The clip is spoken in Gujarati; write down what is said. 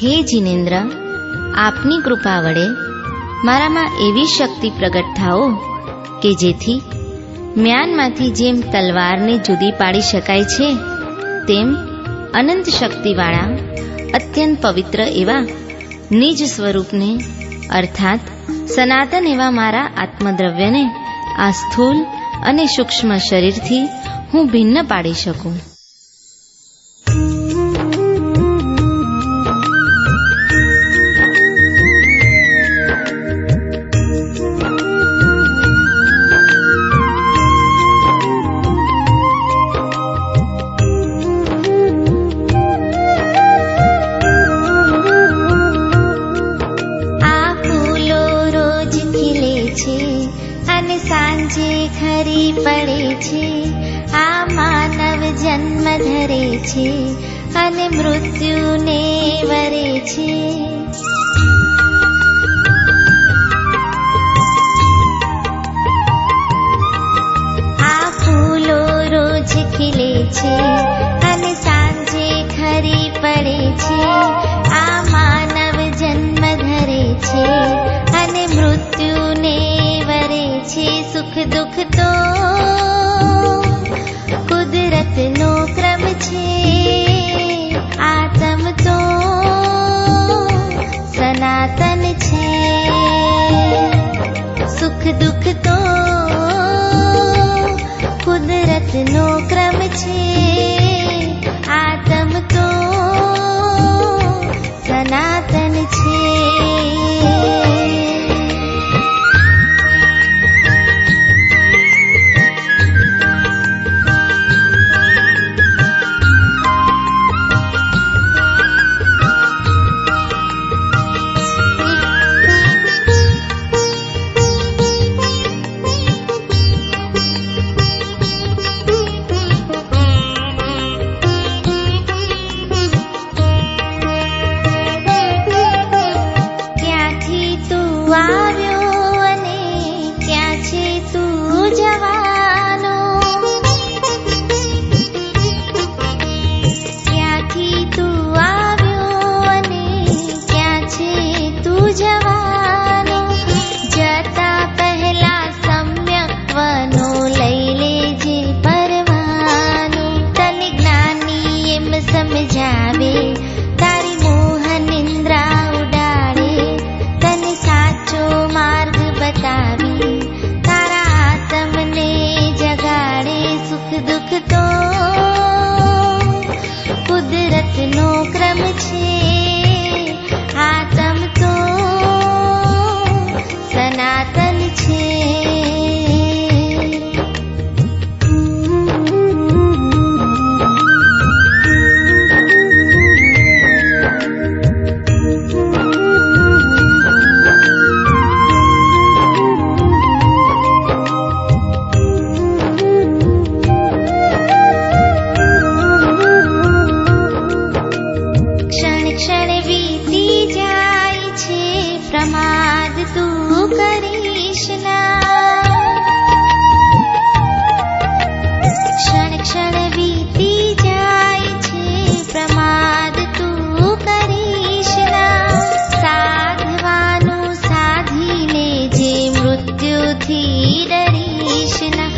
હે જીનેન્દ્ર, આપની કૃપા વડે મારામાં એવી શક્તિ પ્રગટ થાઓ કે જેથી મ્યાનમાંથી જેમ તલવારને જુદી પાડી શકાય છે તેમ અનંત શક્તિવાળા અત્યંત પવિત્ર એવા નિજ સ્વરૂપને અર્થાત સનાતન એવા મારા આત્મદ્રવ્યને આ સ્થૂલ અને સૂક્ષ્મ શરીરથી હું ભિન્ન પાડી શકું. સાંજે ખરી પડે છે, આ માનવ જન્મ ધરે છે અને મૃત્યુને વરે છે. આ ફૂલો રોજ ખીલે છે અને સાંજે ખરી પડે છે, આ માનવ જન્મ ધરે છે અને મૃત્યુને વરે છે. સુખ દુઃખ તો કુદરતનો ક્રમ છે, આત્મ તો સનાતન છે. સુખ દુઃખ તો કુદરતનો ક્રમ છે, આત્મ તો સનાતન છે. કુદરતનો ક્રમ છે, આત્મ તો સનાતન છે. પ્રમાદ તું કરીશ ના, ક્ષણ ક્ષણ વીતી જાય છે, પ્રમાદ તું કરીશ ના. સાધવાનું સાધીને જે મૃત્યુથી ડરીશ ના,